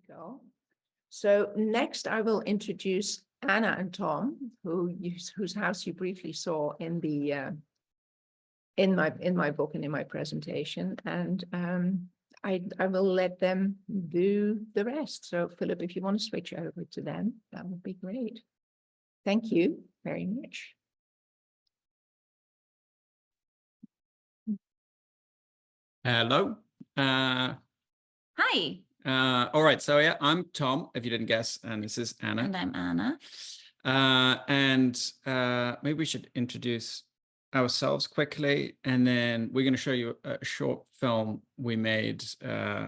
go. So next I will introduce Anna and Tom, whose house you briefly saw in the in my book and in my presentation, and I will let them do the rest. So Philip, if you want to switch over to them, that would be great. Thank you very much. Hello. Hi. All right. So yeah, I'm Tom, if you didn't guess, and this is Anna. And I'm Anna. Maybe we should introduce ourselves quickly, and then we're going to show you a short film we made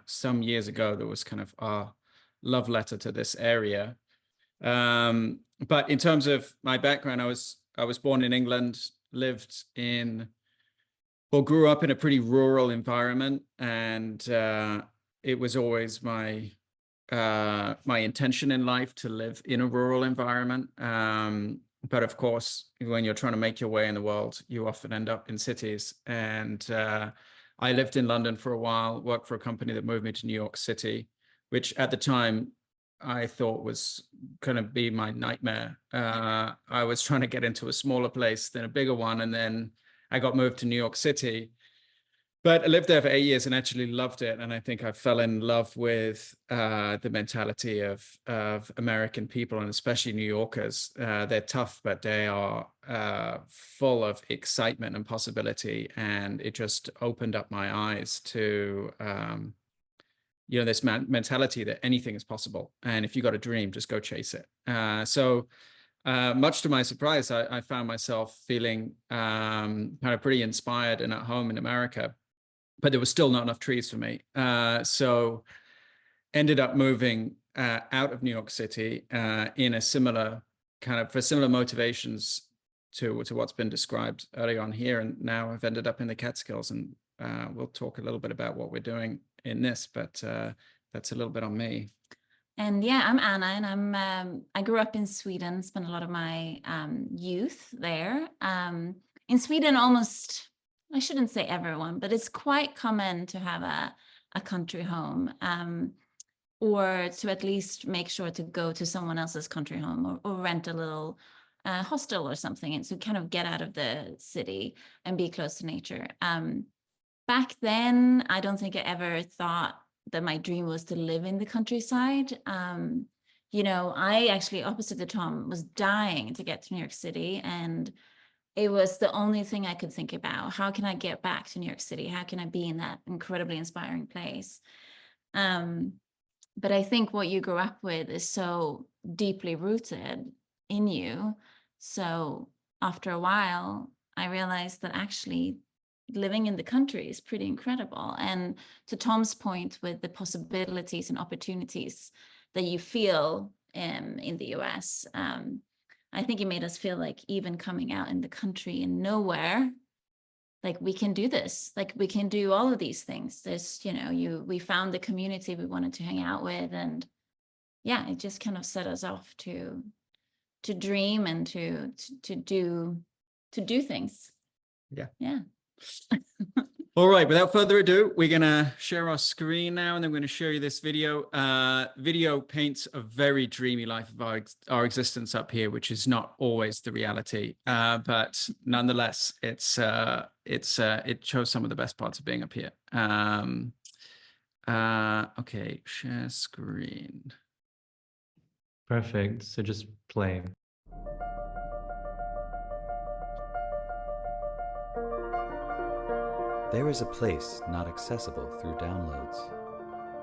some years ago that was kind of our love letter to this area. But in terms of my background, I was born in England, grew up in a pretty rural environment, and it was always my intention in life to live in a rural environment. But of course, when you're trying to make your way in the world, you often end up in cities. And I lived in London for a while, worked for a company that moved me to New York City, which at the time I thought was going to be my nightmare. I was trying to get into a smaller place than a bigger one, and then I got moved to New York City. But I lived there for 8 years and actually loved it. And I think I fell in love with the mentality of American people, and especially New Yorkers. They're tough, but they are full of excitement and possibility. And it just opened up my eyes to, this mentality that anything is possible. And if you got a dream, just go chase it. Much to my surprise, I found myself feeling kind of pretty inspired and at home in America. But there was still not enough trees for me. So ended up moving out of New York City in a similar for similar motivations to what's been described early on here. And now I've ended up in the Catskills, and we'll talk a little bit about what we're doing in this, but that's a little bit on me. And yeah, I'm Anna, and I grew up in Sweden, spent a lot of my youth there. In Sweden, I shouldn't say everyone, but it's quite common to have a country home, or to at least make sure to go to someone else's country home, or rent a little hostel or something, and so kind of get out of the city and be close to nature. Back then, I don't think I ever thought that my dream was to live in the countryside. I actually, opposite to Tom, was dying to get to New York City, and it was the only thing I could think about. How can I get back to New York City? How can I be in that incredibly inspiring place? But I think what you grew up with is so deeply rooted in you. So after a while, I realized that actually living in the country is pretty incredible. And to Tom's point, with the possibilities and opportunities that you feel in the US, I think it made us feel like even coming out in the country and nowhere, like we can do this, like we can do all of these things. There's, we found the community we wanted to hang out with, and yeah, it just kind of set us off to dream and to do things. Yeah. All right, without further ado, we're going to share our screen now, and then we're going to show you this video. Video paints a very dreamy life of our existence up here, which is not always the reality. But nonetheless, it shows some of the best parts of being up here. Okay, share screen. Perfect. So just play. There is a place not accessible through downloads.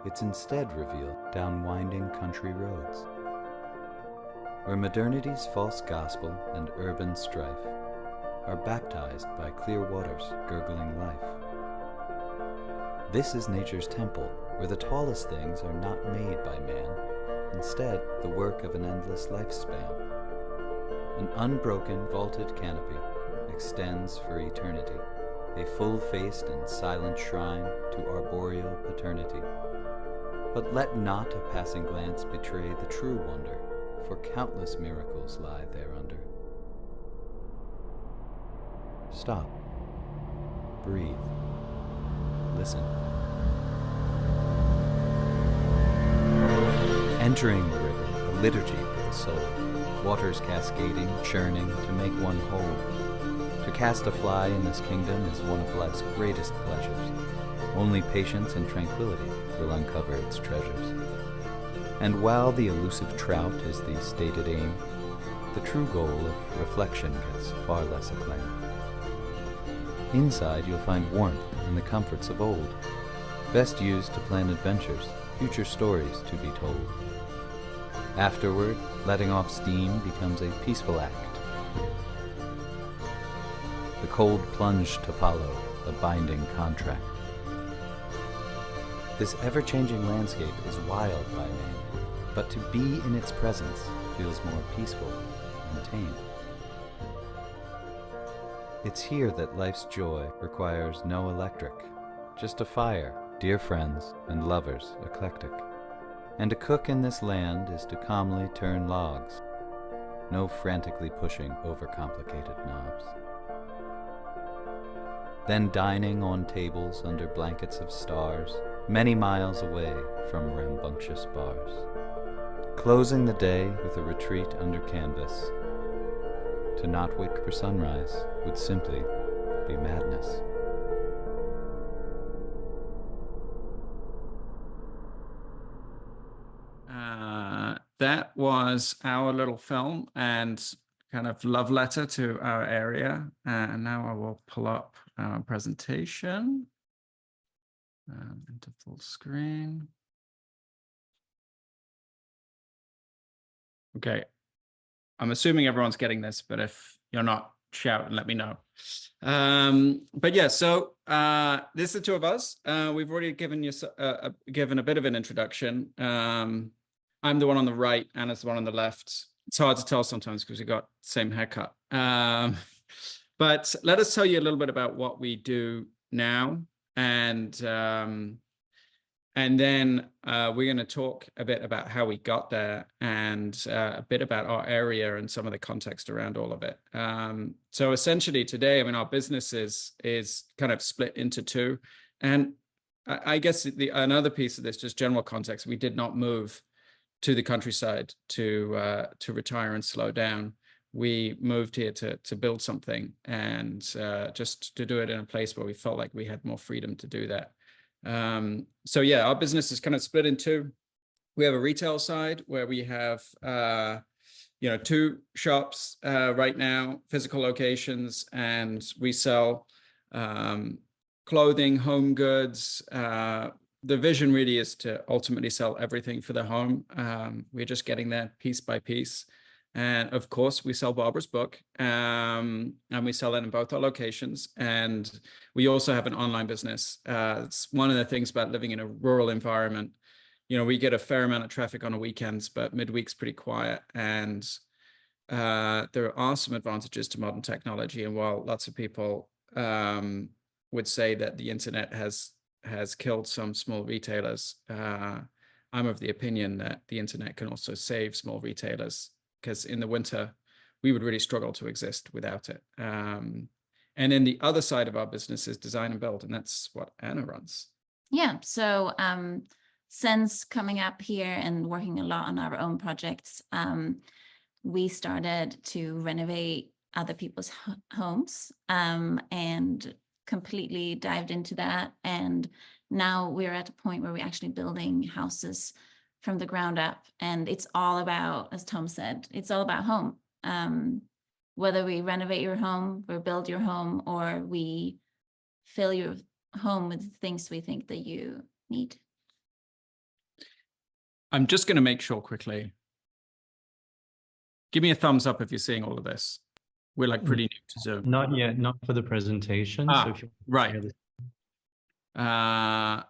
It's instead revealed down winding country roads, where modernity's false gospel and urban strife are baptized by clear waters gurgling life. This is nature's temple, where the tallest things are not made by man, instead the work of an endless lifespan. An unbroken vaulted canopy extends for eternity, a full-faced and silent shrine to arboreal paternity. But let not a passing glance betray the true wonder, for countless miracles lie thereunder. Stop. Breathe. Listen. Entering the river, a liturgy for the soul, waters cascading, churning to make one whole. To cast a fly in this kingdom is one of life's greatest pleasures. Only patience and tranquility will uncover its treasures. And while the elusive trout is the stated aim, the true goal of reflection gets far less acclaim. Inside you'll find warmth and the comforts of old, best used to plan adventures, future stories to be told. Afterward, letting off steam becomes a peaceful act. The cold plunge to follow, a binding contract. This ever-changing landscape is wild by name, but to be in its presence feels more peaceful and tame. It's here that life's joy requires no electric, just a fire, dear friends, and lovers eclectic. And to cook in this land is to calmly turn logs, no frantically pushing overcomplicated knobs. Then dining on tables under blankets of stars, many miles away from rambunctious bars. Closing the day with a retreat under canvas. To not wait for sunrise would simply be madness. That was our little film and kind of love letter to our area. And now I will pull up our presentation into full screen. Okay. I'm assuming everyone's getting this, but if you're not, shout and let me know. But yeah, so this is the two of us. We've already given you given a bit of an introduction. I'm the one on the right, Anna's the one on the left. It's hard to tell sometimes because we've got the same haircut. But let us tell you a little bit about what we do now, and then we're going to talk a bit about how we got there and a bit about our area and some of the context around all of it. So essentially today, I mean, our business is kind of split into two. And I guess another piece of this, just general context, we did not move to the countryside to retire and slow down. We moved here to build something and just to do it in a place where we felt like we had more freedom to do that. So yeah, our business is kind of split in two. We have a retail side where we have, two shops right now, physical locations, and we sell clothing, home goods. The vision really is to ultimately sell everything for the home. We're just getting there piece by piece. And of course, we sell Barbara's book, and we sell it in both our locations. And we also have an online business. It's one of the things about living in a rural environment. You know, we get a fair amount of traffic on the weekends, but midweek's pretty quiet. And there are some advantages to modern technology. And while lots of people would say that the internet has killed some small retailers, I'm of the opinion that the internet can also save small retailers, because in the winter, we would really struggle to exist without it. And then the other side of our business is design and build, and that's what Anna runs. Yeah, so since coming up here and working a lot on our own projects, we started to renovate other people's homes and completely dived into that. And now we're at a point where we're actually building houses from the ground up. And it's all about, as Tom said, it's all about home. Whether we renovate your home or build your home, or we fill your home with things we think that you need. I'm just going to make sure quickly. Give me a thumbs up if you're seeing all of this. We're like pretty new to Zoom. Not yet, not for the presentation. So if you right. share this. I'm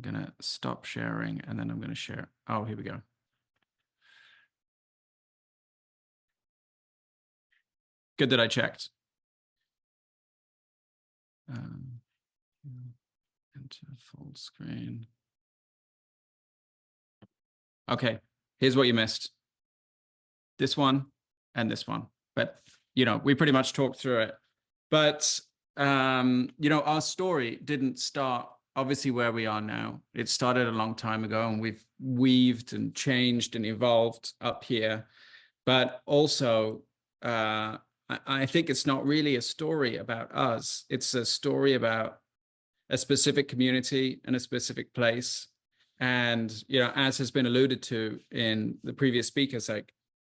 going to stop sharing and then I'm going to share. Oh, here we go. Good that I checked. Into full screen. Okay, here's what you missed. This one and this one. But, we pretty much talked through it. But, our story didn't start obviously where we are now. It started a long time ago, and we've weaved and changed and evolved up here. But also, I think it's not really a story about us. It's a story about a specific community and a specific place. And, you know, as has been alluded to in the previous speakers, like,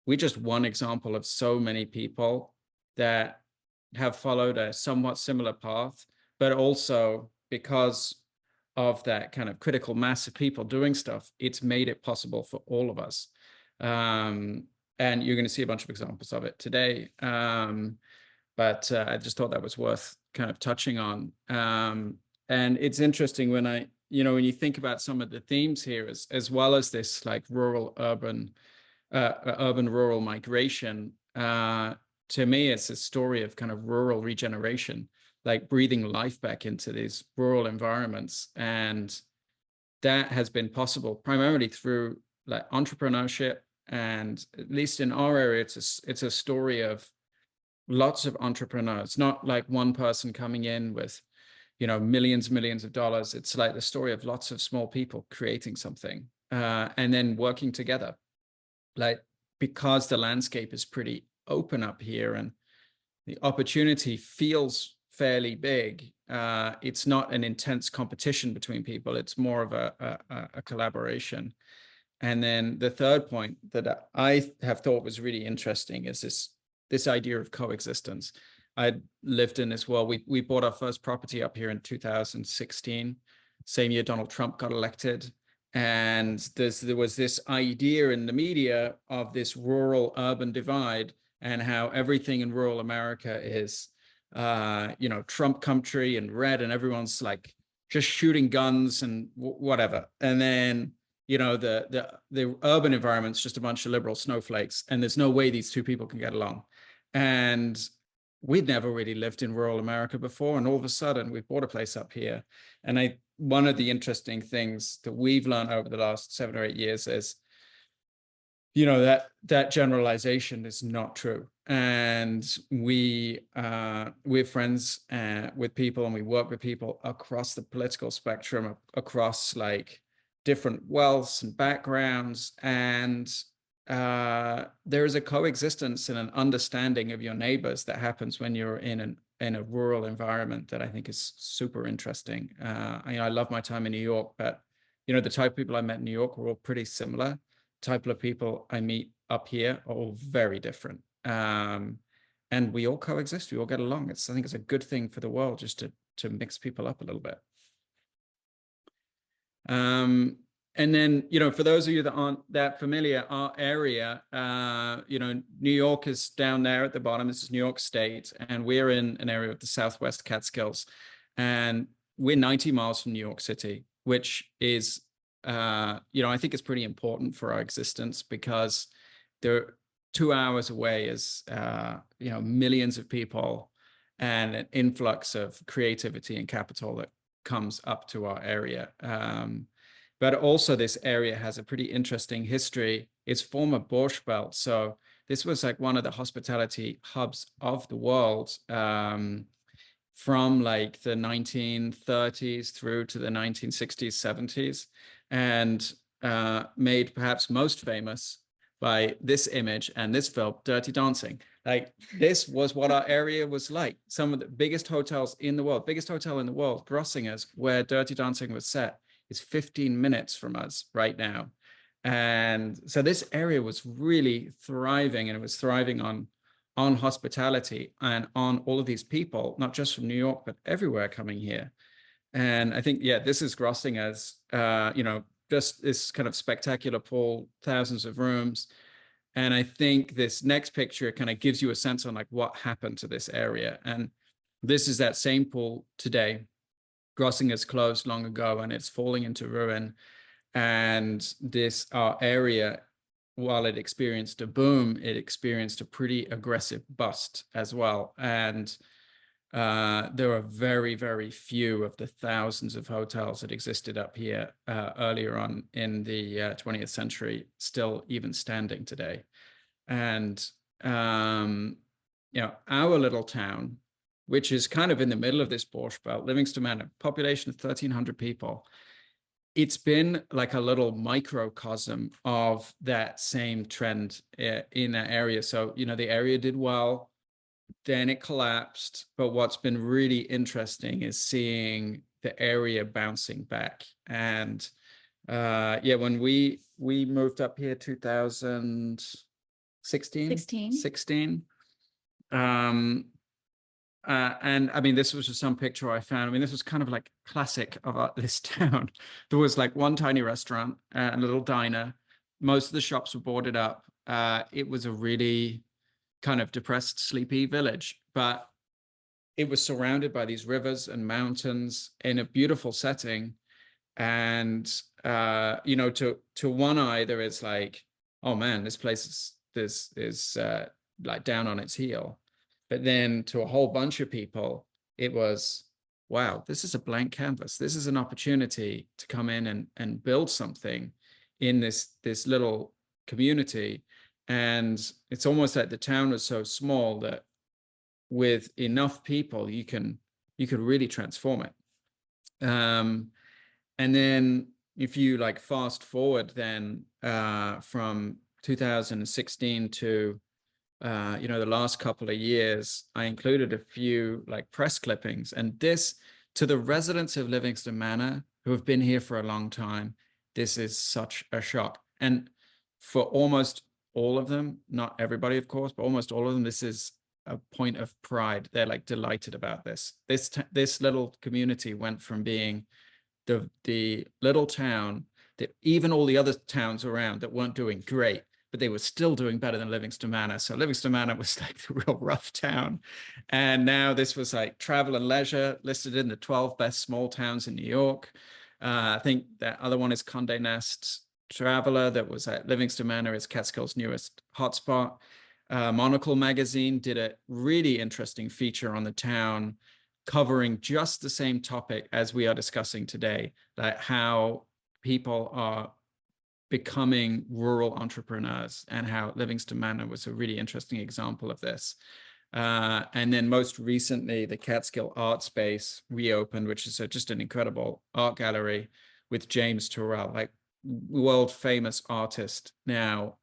we're just one example of so many people that have followed a somewhat similar path, but also because of that kind of critical mass of people doing stuff, it's made it possible for all of us. And you're going to see a bunch of examples of it today. But I just thought that was worth kind of touching on. And it's interesting when when you think about some of the themes here, as well as this like urban rural migration, to me, it's a story of kind of rural regeneration, like breathing life back into these rural environments. And that has been possible primarily through like entrepreneurship. And at least in our area, it's a story of lots of entrepreneurs, not like one person coming in with, millions of dollars. It's like the story of lots of small people creating something and then working together. Like, because the landscape is pretty open up here and the opportunity feels fairly big, it's not an intense competition between people. It's more of a collaboration. And then the third point that I have thought was really interesting is this idea of coexistence. I lived in this world. We bought our first property up here in 2016, same year Donald Trump got elected. And there was this idea in the media of this rural urban divide and how everything in rural America is, Trump country and red, and everyone's like just shooting guns and whatever. And then, the urban environment's just a bunch of liberal snowflakes, and there's no way these two people can get along. And we'd never really lived in rural America before, and all of a sudden we bought a place up here. And one of the interesting things that we've learned over the last 7 or 8 years is, that generalization is not true. And we're friends with people, and we work with people across the political spectrum, across like different wealths and backgrounds. And there is a coexistence and an understanding of your neighbors that happens when you're in a rural environment that I think is super interesting. I love my time in New York, but the type of people I met in New York were all pretty similar. Type of people I meet up here are all very different. And we all coexist. We all get along. I think it's a good thing for the world just to mix people up a little bit. And then, for those of you that aren't that familiar, our area, New York is down there at the bottom. This is New York State, and we're in an area of the Southwest Catskills. And we're 90 miles from New York City, which is, I think it's pretty important for our existence, because they're 2 hours away is, millions of people and an influx of creativity and capital that comes up to our area. But also this area has a pretty interesting history. It's former Borscht Belt. So this was like one of the hospitality hubs of the world from like the 1930s through to the 1960s, 70s, and made perhaps most famous by this image and this film, Dirty Dancing. Like, this was what our area was like. Some of the biggest hotels in the world, biggest hotel in the world, Grossinger's, where Dirty Dancing was set, is 15 minutes from us right now. And so this area was really thriving, and it was thriving on hospitality and on all of these people, not just from New York, but everywhere coming here. And I think, this is Grossinger's, just this kind of spectacular pool, thousands of rooms. And I think this next picture kind of gives you a sense on like what happened to this area. And this is that same pool today. Grossinger's closed long ago, and it's falling into ruin. And our area, while it experienced a boom, it experienced a pretty aggressive bust as well. And there are very, very few of the thousands of hotels that existed up here earlier on in the 20th century still even standing today. And, our little town which is kind of in the middle of this Borscht Belt, Livingston Manor, population of 1,300 people. It's been like a little microcosm of that same trend in that area. So, you know, the area did well, then it collapsed. But what's been really interesting is seeing the area bouncing back. And yeah, when we moved up here 2016. And I mean, this was just some picture I found. I mean, this was kind of like classic of this town. There was like one tiny restaurant, a little diner. Most of the shops were boarded up. It was a really kind of depressed, sleepy village, but it was surrounded by these rivers and mountains in a beautiful setting. And, you know, to one eye, there is like, oh man, this place is like down on its heel. But then to a whole bunch of people, it was, wow, this is a blank canvas. This is an opportunity to come in and build something in this little community. And it's almost like the town was so small that with enough people, you could really transform it. And then if you like fast forward then from 2016 to you know, the last couple of years, I included a few like press clippings, and this, to the residents of Livingston Manor who have been here for a long time, this is such a shock. And for almost all of them, not everybody, of course, but almost all of them, this is a point of pride. They're like delighted about this. This little community went from being the little town that even all the other towns around that weren't doing great, but they were still doing better than Livingston Manor. So Livingston Manor was like the real rough town. And now this was like travel and leisure, listed in the 12 best small towns in New York. I think that other one is Condé Nast Traveler, that was at Livingston Manor, is Catskills' newest hotspot. Monocle magazine did a really interesting feature on the town, covering just the same topic as we are discussing today, like how people are becoming rural entrepreneurs, and how Livingston Manor was a really interesting example of this. And then most recently, the Catskill Art Space reopened, which is just an incredible art gallery with James Turrell, like world famous artist now,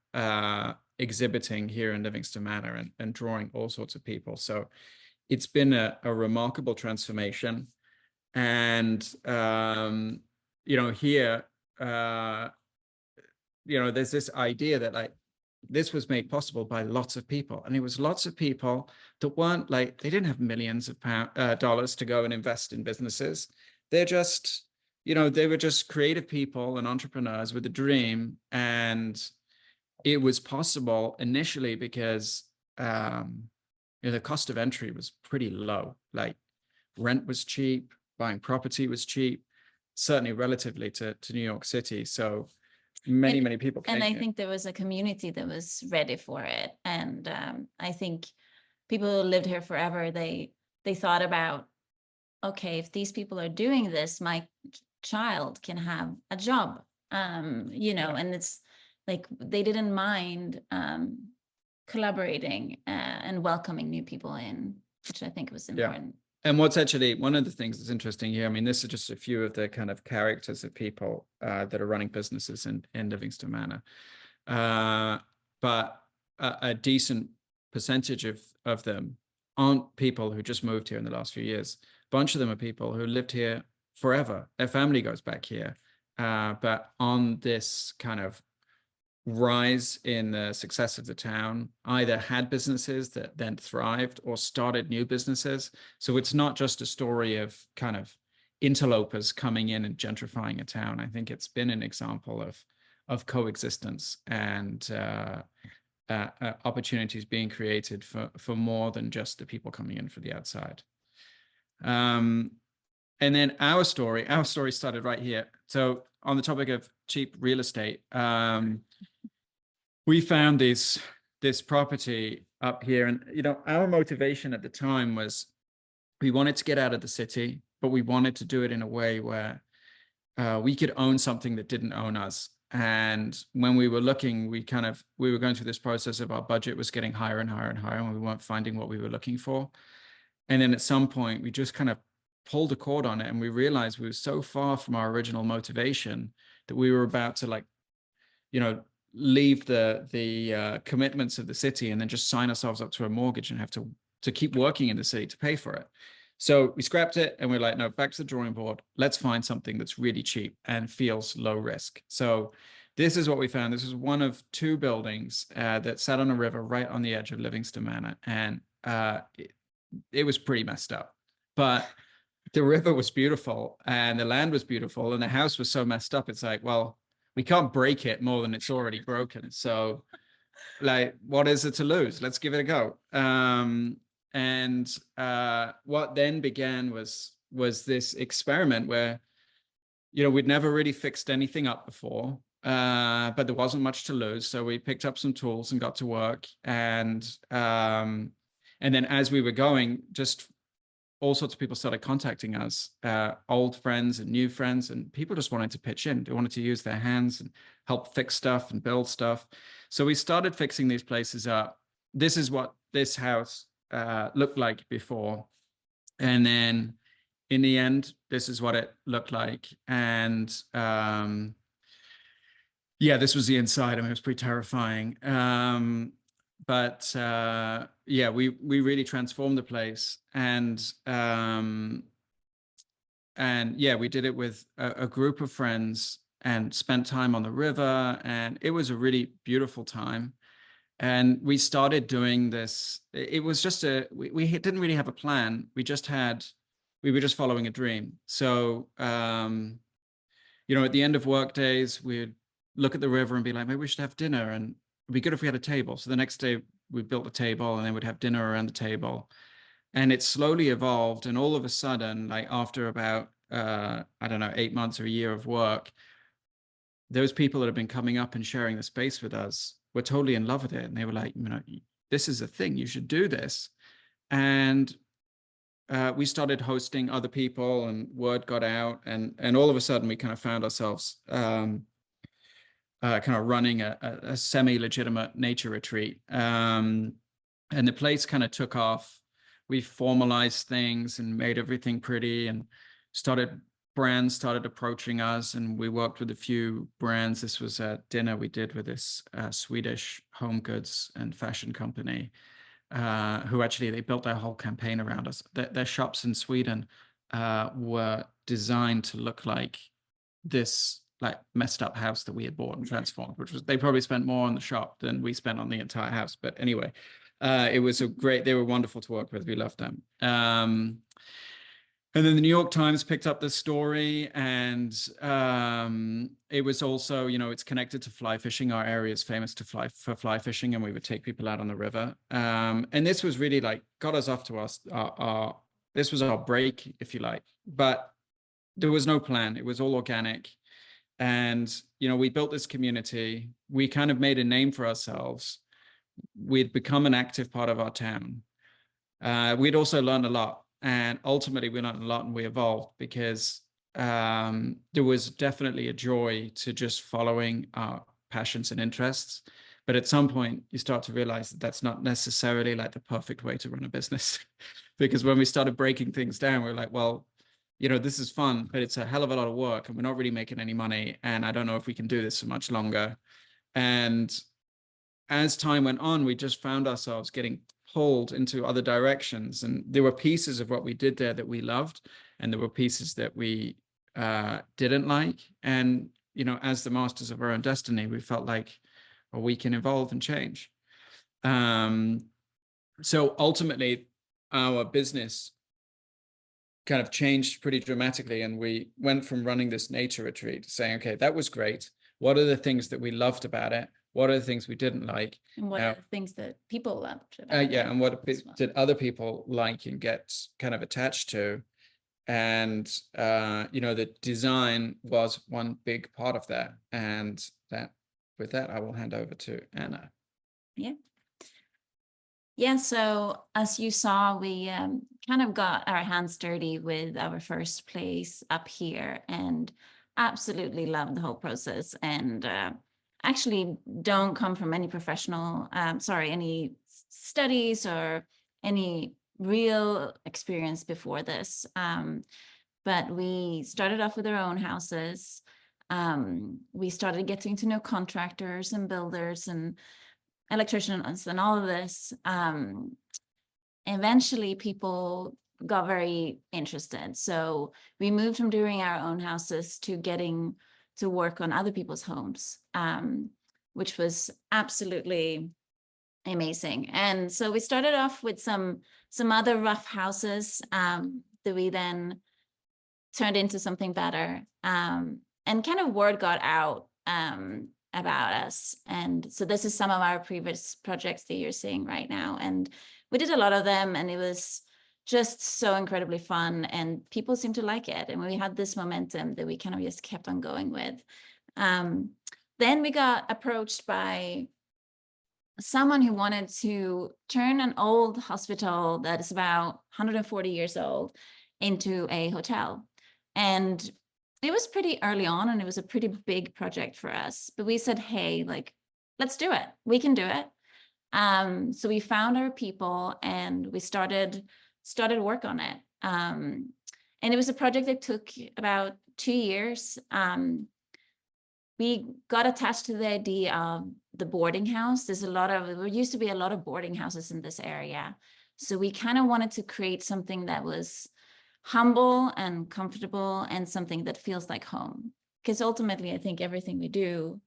exhibiting here in Livingston Manor and drawing all sorts of people. So it's been a remarkable transformation. And, you know, here, you know, there's this idea that like this was made possible by lots of people, and it was lots of people that weren't like, they didn't have millions of dollars to go and invest in businesses. They're just, you know, they were just creative people and entrepreneurs with a dream. And it was possible initially because you know, the cost of entry was pretty low. Like rent was cheap, buying property was cheap, certainly relatively to New York City. So many people came. And I here. think there was a community that was ready for it. And I think people who lived here forever, they thought about, okay, if these people are doing this, my child can have a job, you know, and it's like they didn't mind collaborating and welcoming new people in, which I think was important. And what's actually one of the things that's interesting here, I mean, this is just a few of the kind of characters of people that are running businesses in Livingston Manor. But a decent percentage of them aren't people who just moved here in the last few years. A bunch of them are people who lived here forever. Their family goes back here. But on this kind of rise in the success of the town, either had businesses that then thrived or started new businesses. So it's not just a story of kind of interlopers coming in and gentrifying a town. I think it's been an example of coexistence and opportunities being created for more than just the people coming in from the outside. And then our story started right here. So on the topic of cheap real estate, we found this property up here. And, you know, our motivation at the time was we wanted to get out of the city, but we wanted to do it in a way where we could own something that didn't own us. And when we were looking, we were going through this process of our budget was getting higher and higher and higher, and we weren't finding what we were looking for. And then at some point, we just kind of pulled a cord on it, and we realized we were so far from our original motivation that we were about to, like, you know, leave the commitments of the city and then just sign ourselves up to a mortgage and have to keep working in the city to pay for it. So we scrapped it, and we're like, no, back to the drawing board. Let's find something that's really cheap and feels low risk. So this is what we found. This is one of 2 buildings that sat on a river right on the edge of Livingston Manor. And it was pretty messed up, but the river was beautiful and the land was beautiful and the house was so messed up. It's like, well, we can't break it more than it's already broken. So, like, what is it to lose? Let's give it a go. And what then began was this experiment where, you know, we'd never really fixed anything up before, but there wasn't much to lose. So we picked up some tools and got to work. And then as we were going, just all sorts of people started contacting us, old friends and new friends, and people just wanted to pitch in. They wanted to use their hands and help fix stuff and build stuff. So we started fixing these places up. This is what this house looked like before. And then in the end, this is what it looked like. And yeah, this was the inside. I mean, it was pretty terrifying. But yeah, we really transformed the place, and yeah, we did it with a group of friends and spent time on the river, and it was a really beautiful time. And we started doing this. It was just we didn't really have a plan. We were just following a dream. So you know, at the end of work days, we'd look at the river and be like, maybe we should have dinner, and it'd be good if we had a table. So the next day we built a table, and then we'd have dinner around the table. And it slowly evolved. And all of a sudden, like after about, I don't know, 8 months or a year of work, those people that have been coming up and sharing the space with us were totally in love with it. And they were like, you know, this is a thing, you should do this. And we started hosting other people, and word got out. And all of a sudden we kind of found ourselves kind of running a semi-legitimate nature retreat. And the place kind of took off. We formalized things and made everything pretty, and brands started approaching us, and we worked with a few brands. This was a dinner we did with this Swedish home goods and fashion company, who actually, they built their whole campaign around us. Their shops in Sweden were designed to look like this, like, messed up house that we had bought and transformed, which was, they probably spent more on the shop than we spent on the entire house. But anyway, it was they were wonderful to work with. We loved them. And then the New York Times picked up the story, and it was also, you know, it's connected to fly fishing. Our area is famous for fly fishing, and we would take people out on the river. And this was really, like, got us off to this was our break, if you like. But there was no plan. It was all organic. And, you know, we built this community. We kind of made a name for ourselves. We'd become an active part of our town. We'd also learned a lot. And ultimately, we learned a lot, and we evolved, because there was definitely a joy to just following our passions and interests. But at some point, you start to realize that that's not necessarily like the perfect way to run a business. Because when we started breaking things down, we're like, well, you know, this is fun, but it's a hell of a lot of work, and we're not really making any money. And I don't know if we can do this for much longer. And as time went on, we just found ourselves getting pulled into other directions. And there were pieces of what we did there that we loved, and there were pieces that we didn't like. And, you know, as the masters of our own destiny, we felt like, well, we can evolve and change. So ultimately, our business kind of changed pretty dramatically, and we went from running this nature retreat to saying, okay, that was great. What are the things that we loved about it? What are the things we didn't like? And what are the things that people loved about yeah, it and what as well? did other people like and get kind of attached to? And you know, the design was one big part of that. And with that, I will hand over to Anna. Yeah. Yeah, so as you saw, we kind of got our hands dirty with our first place up here, and absolutely loved the whole process. And actually don't come from any professional, any studies or any real experience before this. But we started off with our own houses. We started getting to know contractors and builders and electricians and all of this. Eventually people got very interested. So we moved from doing our own houses to getting to work on other people's homes, which was absolutely amazing. And so we started off with some other rough houses that we then turned into something better. And kind of word got out about us. And so this is some of our previous projects that you're seeing right now. And we did a lot of them, and it was just so incredibly fun, and people seemed to like it. And we had this momentum that we kind of just kept on going with. Then we got approached by someone who wanted to turn an old hospital that is about 140 years old into a hotel. And it was pretty early on, and it was a pretty big project for us. But we said, hey, like, let's do it. We can do it. So we found our people, and we started work on it. And it was a project that took about 2 years. We got attached to the idea of the boarding house. There used to be a lot of boarding houses in this area. So we kind of wanted to create something that was humble and comfortable, and something that feels like home. Because ultimately, I think everything we do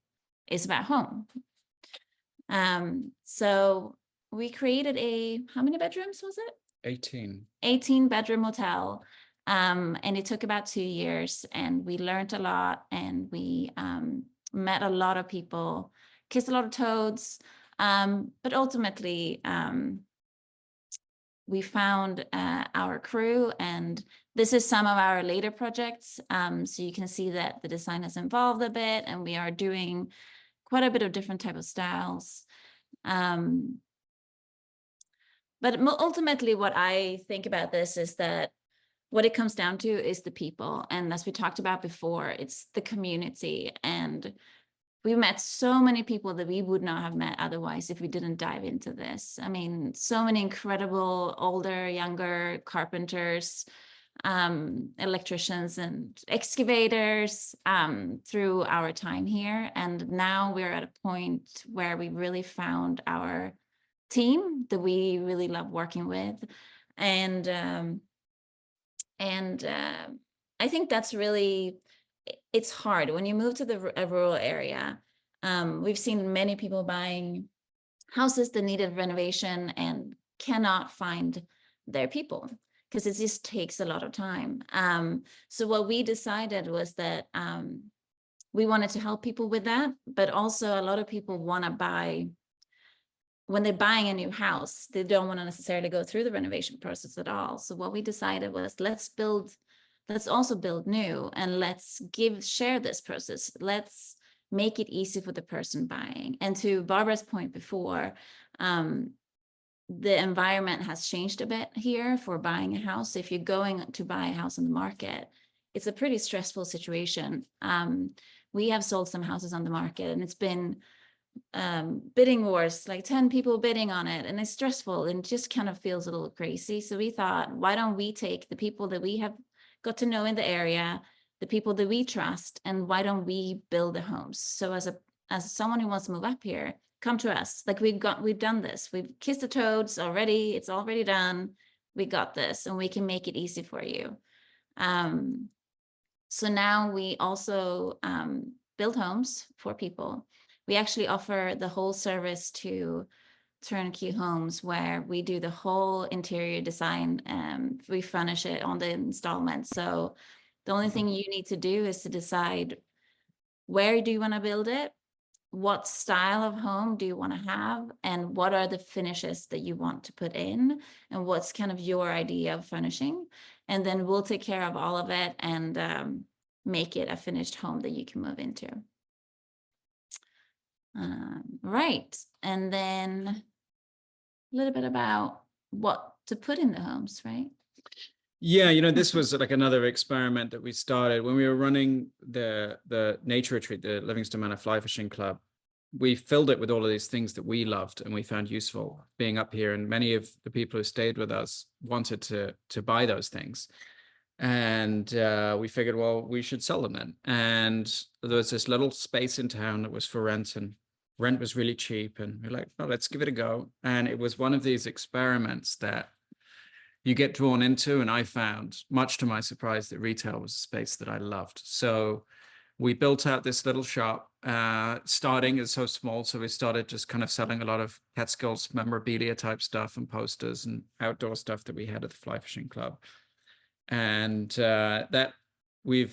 is about home. So we created how many bedrooms was it? 18 bedroom hotel. And it took about 2 years, and we learned a lot, and we met a lot of people, kissed a lot of toads. But ultimately, we found our crew, and this is some of our later projects. So you can see that the design has evolved a bit, and we are doing quite a bit of different type of styles. But ultimately, what I think about this is that what it comes down to is the people. And as we talked about before, it's the community. And we met so many people that we would not have met otherwise if we didn't dive into this. I mean, so many incredible older, younger carpenters, electricians and excavators through our time here. And now we're at a point where we really found our team that we really love working with. And I think that's really, it's hard when you move to a rural area. We've seen many people buying houses that needed renovation and cannot find their people because it just takes a lot of time. So what we decided was that we wanted to help people with that, but also a lot of people want to buy, when they're buying a new house, they don't want to necessarily go through the renovation process at all. So what we decided was let's also build new, and let's share this process. Let's make it easy for the person buying. And to Barbara's point before, the environment has changed a bit here for buying a house. If you're going to buy a house on the market, it's a pretty stressful situation. We have sold some houses on the market, and it's been bidding wars, like 10 people bidding on it, and it's stressful and just kind of feels a little crazy. So we thought, why don't we take the people that we have got to know in the area, the people that we trust, and why don't we build the homes? So as someone who wants to move up here, come to us. Like we've done this. We've kissed the toads already. It's already done. We got this, and we can make it easy for you. So now we also build homes for people. We actually offer the whole service to turnkey homes, where we do the whole interior design. We furnish it on the installment. So the only thing you need to do is to decide, where do you want to build it? What style of home do you want to have? And what are the finishes that you want to put in? And what's kind of your idea of furnishing? And then we'll take care of all of it and make it a finished home that you can move into. Right. And then a little bit about what to put in the homes, right? Yeah, this was like another experiment that we started when we were running the nature retreat, the Livingston Manor Fly Fishing Club. we filled it with all of these things that we loved and we found useful being up here. And many of the people who stayed with us wanted to buy those things. And we figured, well, we should sell them then. And there was this little space in town that was for rent, and rent was really cheap. And we're like, oh, let's give it a go. And it was one of these experiments that you get drawn into. And I found, much to my surprise, that retail was a space that I loved. So we built out this little shop, starting as so small. So we started just kind of selling a lot of Catskills memorabilia type stuff and posters and outdoor stuff that we had at the Fly Fishing Club. And that we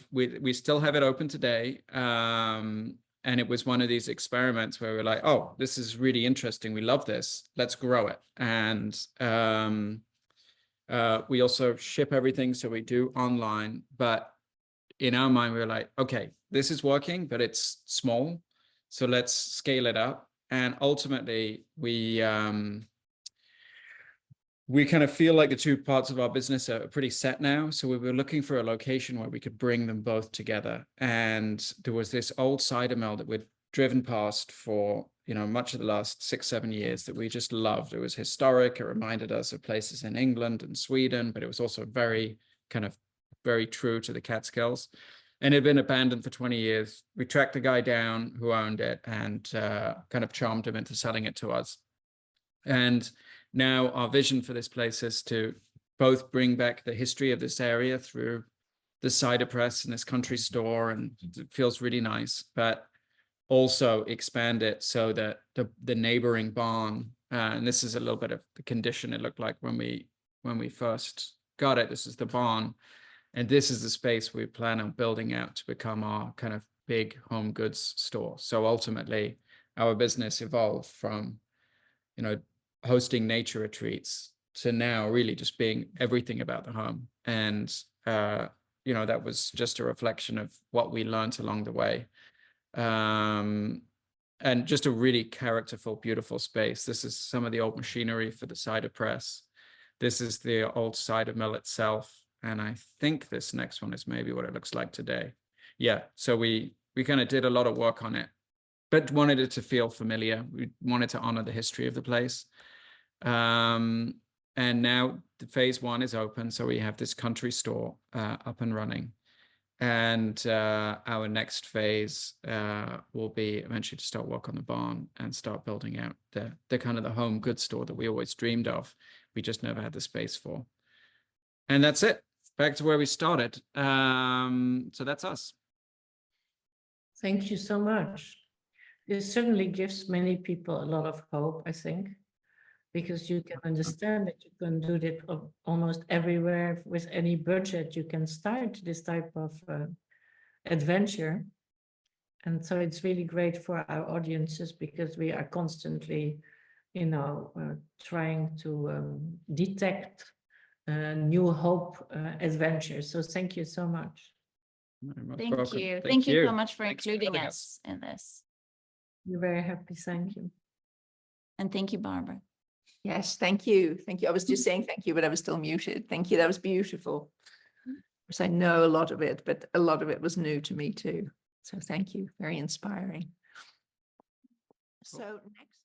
still have it open today. And it was one of these experiments where we're like, oh, this is really interesting. We love this. Let's grow it. And we also ship everything. So we do online. But in our mind, we were like, okay, this is working, but it's small. So let's scale it up. And ultimately, we kind of feel like the two parts of our business are pretty set now. So we were looking for a location where we could bring them both together. And there was this old cider mill that we'd driven past for, much of the last 6-7 years that we just loved. It was historic. It reminded us of places in England and Sweden, but it was also very true to the Catskills. And it had been abandoned for 20 years. We tracked the guy down who owned it and kind of charmed him into selling it to us. And now our vision for this place is to both bring back the history of this area through the cider press and this country store, and it feels really nice, but also expand it so that the neighboring barn, and this is a little bit of the condition it looked like when we first got it. This is the barn, and this is the space we plan on building out to become our kind of big home goods store. So ultimately, our business evolved from, hosting nature retreats to now really just being everything about the home. And, that was just a reflection of what we learned along the way. And just a really characterful, beautiful space. This is some of the old machinery for the cider press. This is the old cider mill itself. And I think this next one is maybe what it looks like today. Yeah, so we kind of did a lot of work on it, but wanted it to feel familiar. We wanted to honor the history of the place. And now the phase 1 is open. So we have this country store up and running. And our next phase will be eventually to start work on the barn and start building out the kind of the home goods store that we always dreamed of. We just never had the space for. And that's it. Back to where we started. So that's us. Thank you so much. This certainly gives many people a lot of hope, I think, because you can understand that you can do it almost everywhere with any budget. You can start this type of adventure. And so it's really great for our audiences because we are constantly, trying to detect new hope adventures. So thank you so much. Thank you. Thank you so much for including us in this. We're very happy. Thank you. And thank you, Barbara. Yes, thank you. Thank you. I was just saying thank you, but I was still muted. Thank you. That was beautiful. Because I know a lot of it, but a lot of it was new to me too. So thank you. Very inspiring. So next.